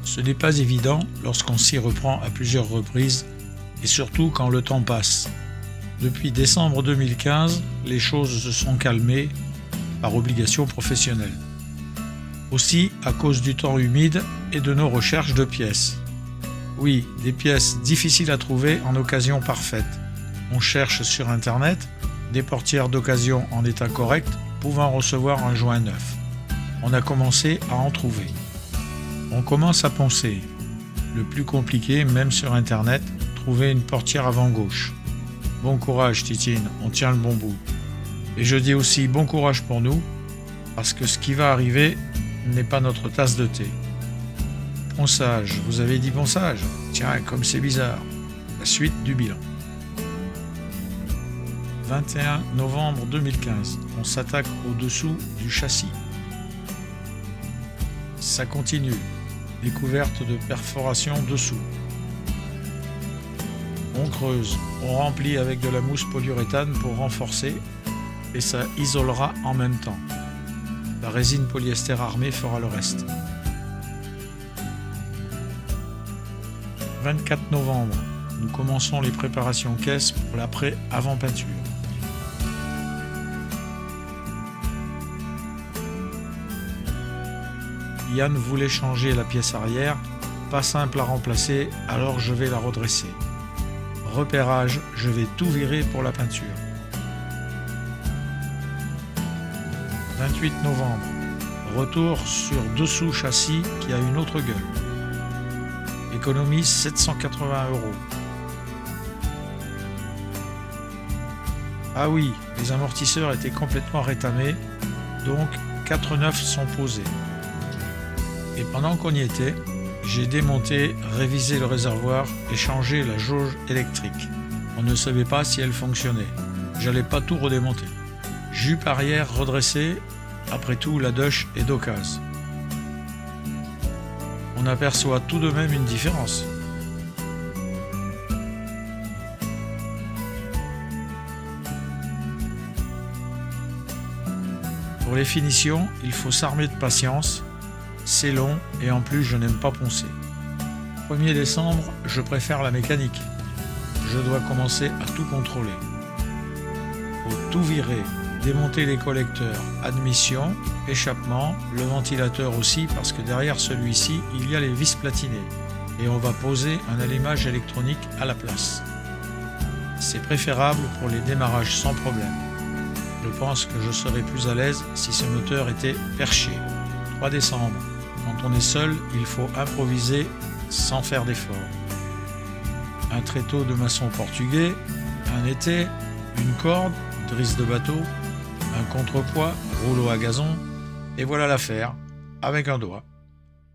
Ce n'est pas évident lorsqu'on s'y reprend à plusieurs reprises et surtout quand le temps passe. Depuis décembre 2015, les choses se sont calmées par obligation professionnelle. Aussi à cause du temps humide et de nos recherches de pièces. Oui, des pièces difficiles à trouver en occasion parfaite. On cherche sur internet des portières d'occasion en état correct pouvant recevoir un joint neuf. On a commencé à en trouver. On commence à poncer. Le plus compliqué, même sur internet, trouver une portière avant gauche. Bon courage Titine, on tient le bon bout. Et je dis aussi bon courage pour nous, parce que ce qui va arriver n'est pas notre tasse de thé. Ponçage, vous avez dit ponçage? Tiens, comme c'est bizarre. La suite du bilan. 21 novembre 2015, on s'attaque au-dessous du châssis. Ça continue. Découverte de perforation dessous. On creuse, on remplit avec de la mousse polyuréthane pour renforcer et ça isolera en même temps. La résine polyester armée fera le reste. 24 novembre, nous commençons les préparations caisses pour l'après-avant-peinture. Yann voulait changer la pièce arrière, pas simple à remplacer, alors je vais la redresser. Repérage, je vais tout virer pour la peinture. 28 novembre, retour sur dessous châssis qui a une autre gueule. Économise 780 €. Ah oui, les amortisseurs étaient complètement rétamés, donc 4 neufs sont posés. Et pendant qu'on y était, j'ai démonté, révisé le réservoir et changé la jauge électrique. On ne savait pas si elle fonctionnait. J'allais pas tout redémonter. Jupe arrière redressée, après tout la douche est d'occasion. On aperçoit tout de même une différence. Pour les finitions, il faut s'armer de patience. C'est long et en plus je n'aime pas poncer. 1er décembre, je préfère la mécanique. Je dois commencer à tout contrôler. Faut tout virer, démonter les collecteurs, admission, échappement, le ventilateur aussi parce que derrière celui-ci, il y a les vis platinées et on va poser un allumage électronique à la place. C'est préférable pour les démarrages sans problème. Je pense que je serais plus à l'aise si ce moteur était perché. 3 décembre. Quand on est seul, il faut improviser sans faire d'effort. Un tréteau de maçon portugais, un étai, une corde, drisse de bateau, un contrepoids, rouleau à gazon, et voilà l'affaire, avec un doigt.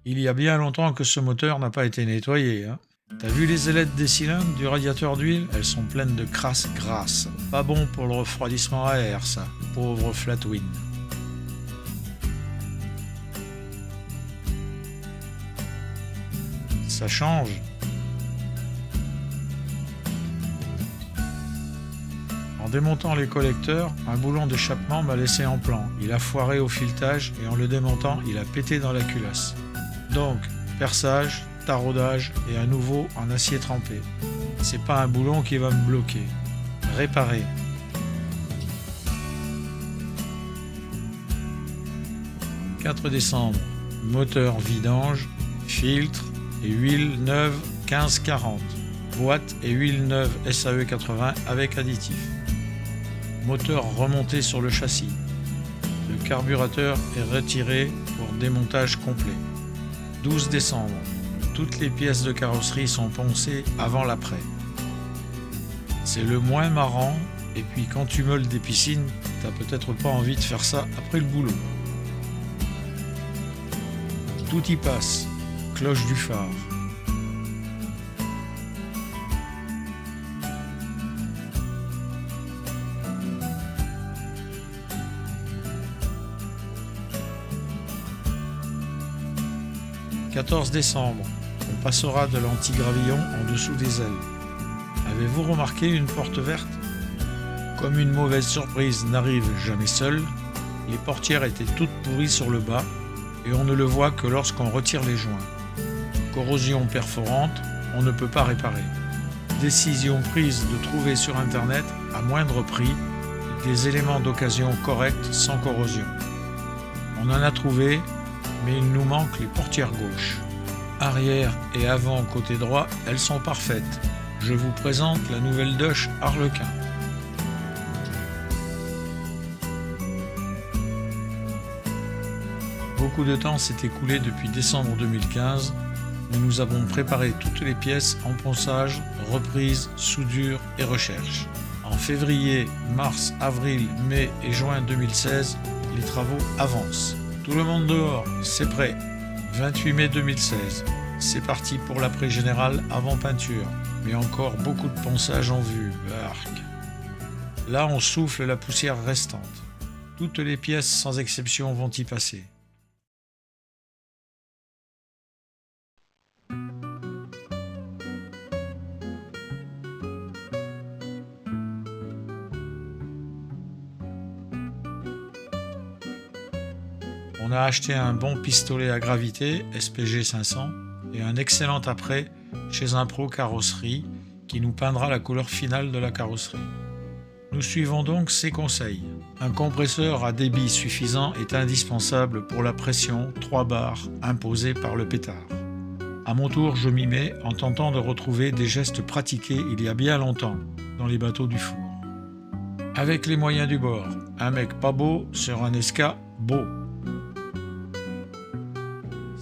Il y a bien longtemps que ce moteur n'a pas été nettoyé. T'as vu les ailettes des cylindres du radiateur d'huile? Elles sont pleines de crasse grasse. Pas bon pour le refroidissement à air, ça. Pauvre Flatwin. Ça change. En démontant les collecteurs, un boulon d'échappement m'a laissé en plan. Il a foiré au filetage et en le démontant, il a pété dans la culasse. Donc, perçage, taraudage et à nouveau en acier trempé. C'est pas un boulon qui va me bloquer. Réparer. « 4 décembre. Moteur vidange, filtre et huile neuve 1540. Boîte et huile neuve SAE 80 avec additif. Moteur remonté sur le châssis. Le carburateur est retiré pour démontage complet. 12 décembre. Toutes les pièces de carrosserie sont poncées avant l'après. C'est le moins marrant, et puis quand tu meules des piscines, t'as peut-être pas envie de faire ça après le boulot. Tout y passe. Cloche du phare. « 14 décembre, on passera de l'antigravillon en dessous des ailes. Avez-vous remarqué une porte verte? Comme une mauvaise surprise n'arrive jamais seule, les portières étaient toutes pourries sur le bas et on ne le voit que lorsqu'on retire les joints. Corrosion perforante, on ne peut pas réparer. Décision prise de trouver sur internet, à moindre prix, des éléments d'occasion corrects sans corrosion. On en a trouvé, mais il nous manque les portières gauches. Arrière et avant côté droit, elles sont parfaites. Je vous présente la nouvelle Dodge Harlequin. Beaucoup de temps s'est écoulé depuis décembre 2015, mais nous avons préparé toutes les pièces en ponçage, reprise, soudure et recherche. En février, mars, avril, mai et juin 2016, les travaux avancent. Tout le monde dehors, c'est prêt. 28 mai 2016, c'est parti pour l'après général avant peinture, mais encore beaucoup de ponçage en vue. Arc. Là, on souffle la poussière restante. Toutes les pièces sans exception vont y passer. On a acheté un bon pistolet à gravité, SPG 500, et un excellent apprêt chez un pro carrosserie qui nous peindra la couleur finale de la carrosserie. Nous suivons donc ses conseils. Un compresseur à débit suffisant est indispensable pour la pression 3 bars imposée par le pétard. À mon tour, je m'y mets en tentant de retrouver des gestes pratiqués il y a bien longtemps dans les bateaux du four. Avec les moyens du bord, un mec pas beau sur un esca beau.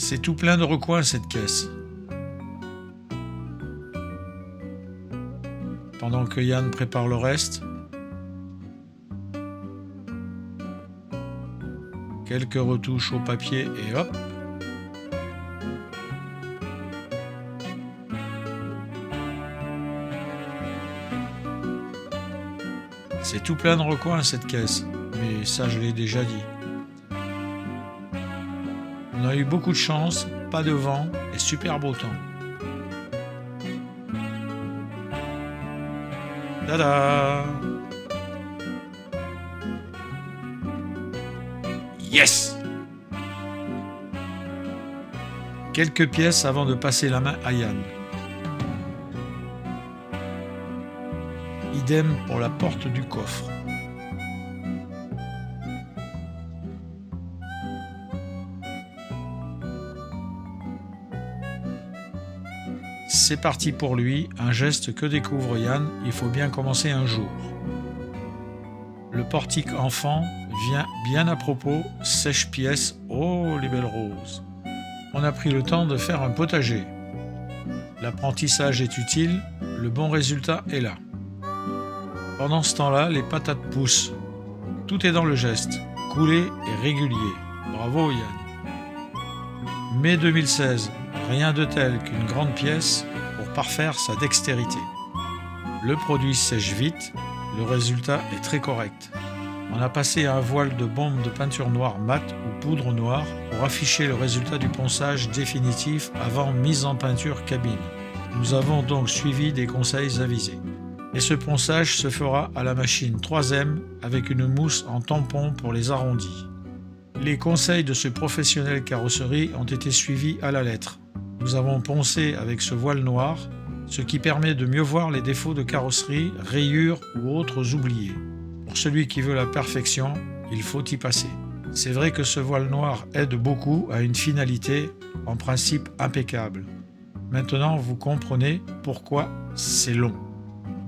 C'est tout plein de recoins cette caisse. Pendant que Yann prépare le reste, quelques retouches au papier et hop. C'est tout plein de recoins cette caisse, mais ça je l'ai déjà dit. On a eu beaucoup de chance, pas de vent et super beau temps. Tada! Yes! Quelques pièces avant de passer la main à Yann. Idem pour la porte du coffre. C'est parti pour lui, un geste que découvre Yann, il faut bien commencer un jour. Le portique enfant vient bien à propos, sèche-pièce, oh les belles roses. On a pris le temps de faire un potager. L'apprentissage est utile, le bon résultat est là. Pendant ce temps-là, les patates poussent. Tout est dans le geste, coulé et régulier. Bravo Yann. Mai 2016, rien de tel qu'une grande pièce pour parfaire sa dextérité. Le produit sèche vite, le résultat est très correct. On a passé un voile de bombe de peinture noire mat ou poudre noire pour afficher le résultat du ponçage définitif avant mise en peinture cabine. Nous avons donc suivi des conseils avisés. Et ce ponçage se fera à la machine 3M avec une mousse en tampon pour les arrondis. Les conseils de ce professionnel carrosserie ont été suivis à la lettre. Nous avons poncé avec ce voile noir, ce qui permet de mieux voir les défauts de carrosserie, rayures ou autres oubliés. Pour celui qui veut la perfection, il faut y passer. C'est vrai que ce voile noir aide beaucoup à une finalité, en principe impeccable. Maintenant, vous comprenez pourquoi c'est long.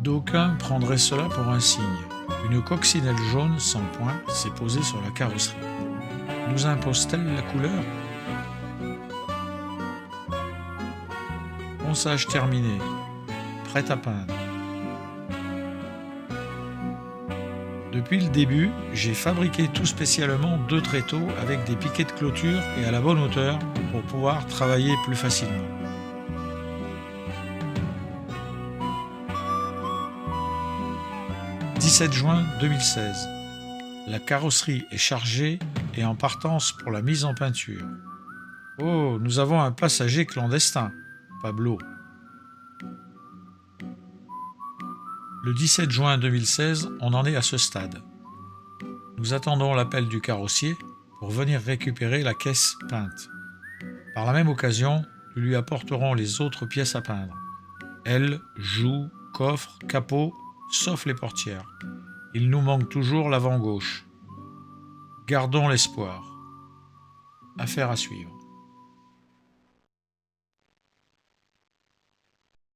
D'aucuns prendraient cela pour un signe. Une coccinelle jaune sans point s'est posée sur la carrosserie. Nous impose-t-elle la couleur ? Ponçage terminé. Prêt à peindre. Depuis le début, j'ai fabriqué tout spécialement 2 tréteaux avec des piquets de clôture et à la bonne hauteur pour pouvoir travailler plus facilement. « 17 juin 2016. La carrosserie est chargée et en partance pour la mise en peinture. Oh, nous avons un passager clandestin, Pablo. Le 17 juin 2016, on en est à ce stade. Nous attendons l'appel du carrossier pour venir récupérer la caisse peinte. Par la même occasion, Nous lui apporterons les autres pièces à peindre. Ailes, joues, coffre, capot, sauf les portières. Il nous manque toujours l'avant gauche. Gardons l'espoir. Affaire à suivre.